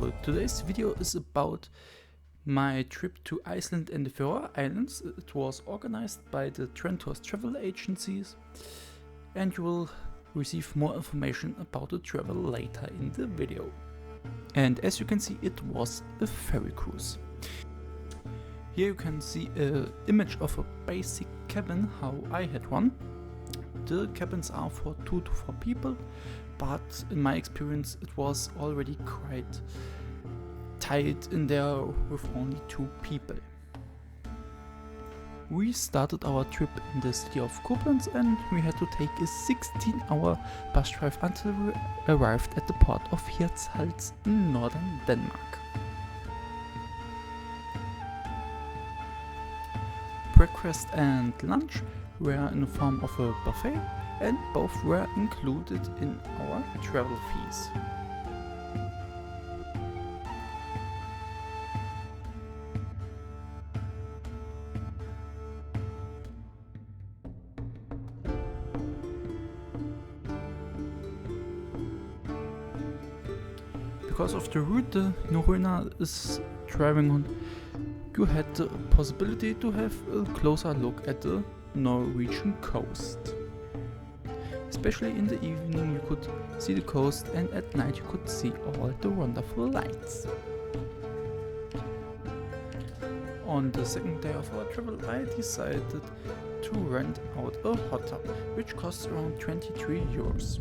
So today's video is about my trip to Iceland and the Faroe Islands. It was organized by the Trendtours travel agencies, and you will receive more information about the travel later in the video. And as you can see, it was a ferry cruise. Here you can see an image of a basic cabin, how I had one. The cabins are for 2 to 4 people, but in my experience it was already quite tight in there with only 2 people. We started our trip in the city of Koblenz and we had to take a 16-hour bus drive until we arrived at the port of Hirtshals in northern Denmark. Breakfast and lunch were in the form of a buffet, and both were included in our travel fees. Because of the route the Norway is driving on, you had the possibility to have a closer look at the Norwegian coast. Especially in the evening you could see the coast, and at night you could see all the wonderful lights. On the second day of our travel I decided to rent out a hot tub, which costs around 23 euros.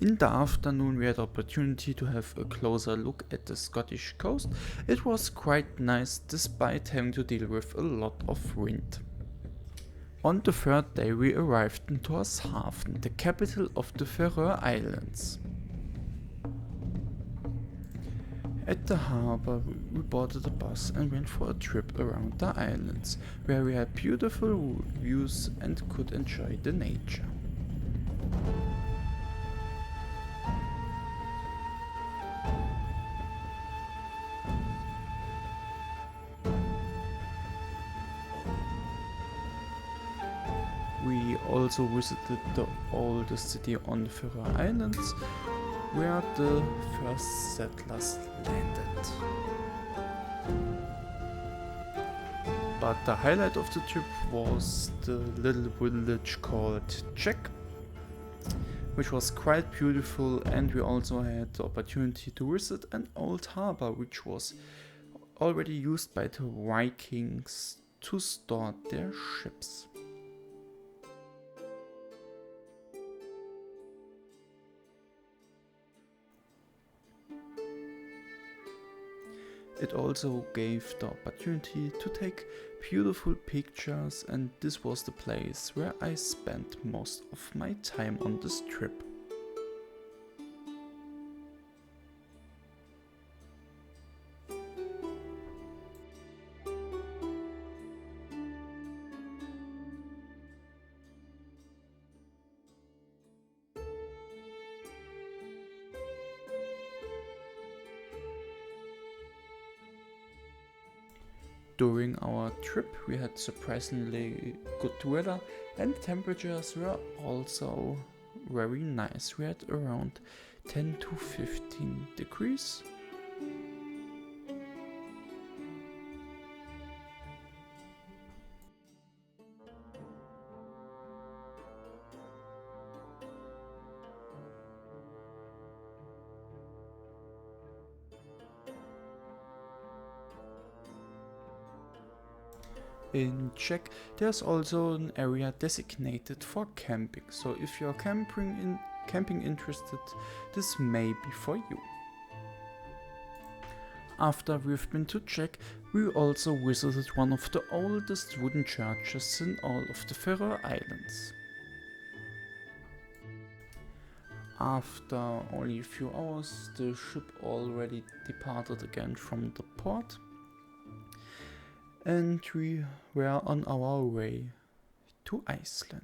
In the afternoon we had the opportunity to have a closer look at the Scottish coast. It was quite nice despite having to deal with a lot of wind. On the third day we arrived in Tórshavn, the capital of the Faroe Islands. At the harbour we boarded a bus and went for a trip around the islands, where we had beautiful views and could enjoy the nature. We also visited the oldest city on the Faroe Islands, where the first settlers landed. But the highlight of the trip was the little village called Gjogv, which was quite beautiful, and we also had the opportunity to visit an old harbor which was already used by the Vikings to store their ships. It also gave the opportunity to take beautiful pictures, and this was the place where I spent most of my time on this trip. During our trip we had surprisingly good weather, and temperatures were also very nice. We had around 10 to 15 degrees. In Czech there's also an area designated for camping, so if you're camping interested, this may be for you. After we've been to Czech, we also visited one of the oldest wooden churches in all of the Faroe Islands. After only a few hours, the ship already departed again from the port, and we were on our way to Iceland.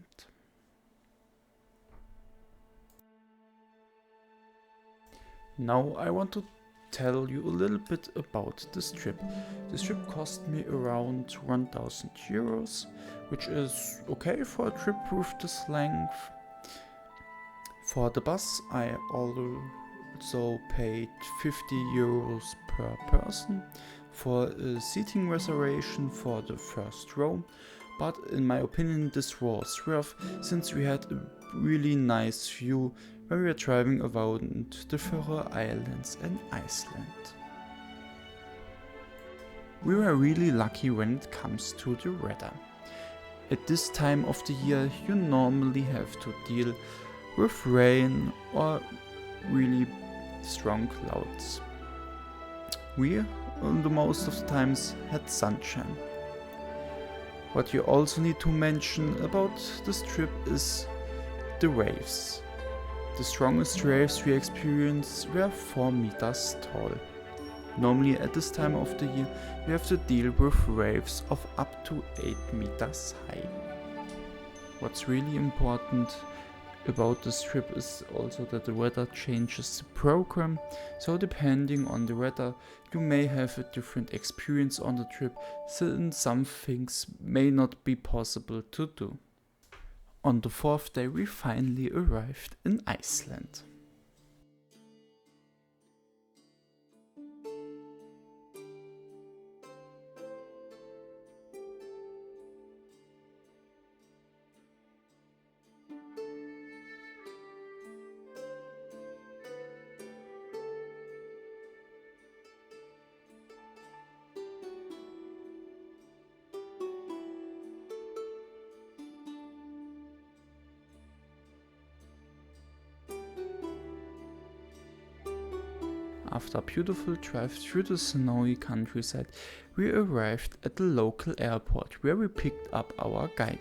Now I want to tell you a little bit about this trip. This trip cost me around 1,000 euros, which is okay for a trip with this length. For the bus I also paid 50 euros per person for a seating reservation for the first row, but in my opinion this was worth, since we had a really nice view when we were driving around the Faroe Islands and Iceland. We were really lucky when it comes to the weather. At this time of the year you normally have to deal with rain or really strong clouds. We, the most of the times, had sunshine. What you also need to mention about this trip is the waves. The strongest waves we experienced were 4 meters tall. Normally at this time of the year we have to deal with waves of up to 8 meters high. What's really important about this trip is also that the weather changes the program, so depending on the weather you may have a different experience on the trip, since some things may not be possible to do. On the 4th day we finally arrived in Iceland. After a beautiful drive through the snowy countryside, we arrived at the local airport where we picked up our guide.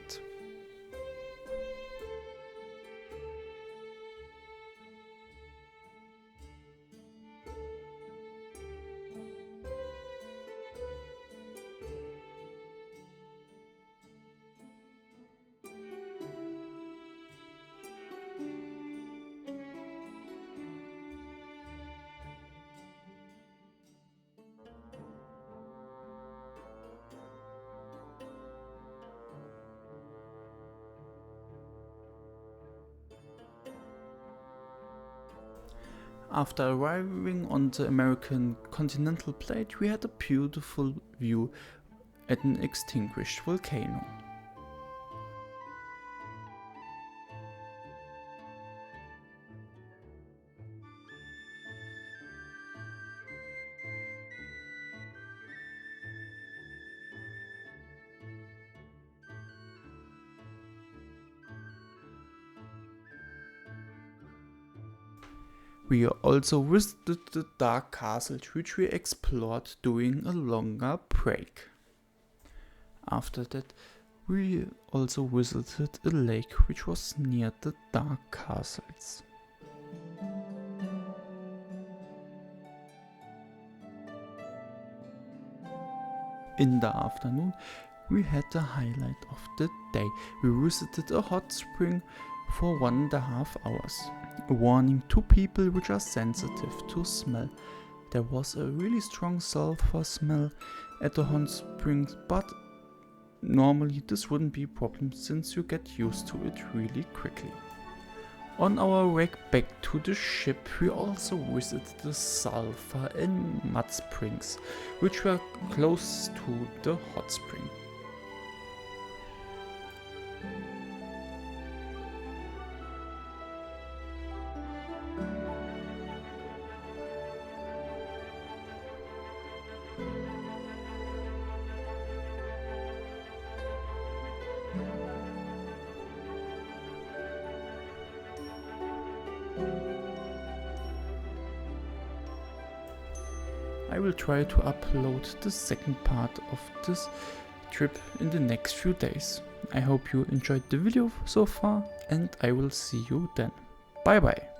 After arriving on the American continental plate, we had a beautiful view at an extinguished volcano. We also visited the Duch castle, which we explored during a longer break. After that, we also visited a lake which was near the Duch castles. In the afternoon, we had the highlight of the day. We visited a hot spring for 1.5 hours. A warning to people which are sensitive to smell. There was a really strong sulfur smell at the hot springs, but normally this wouldn't be a problem since you get used to it really quickly. On our way back to the ship, we also visited the sulfur and mud springs, which were close to the hot spring. I will try to upload the second part of this trip in the next few days. I hope you enjoyed the video so far, and I will see you then. Bye bye.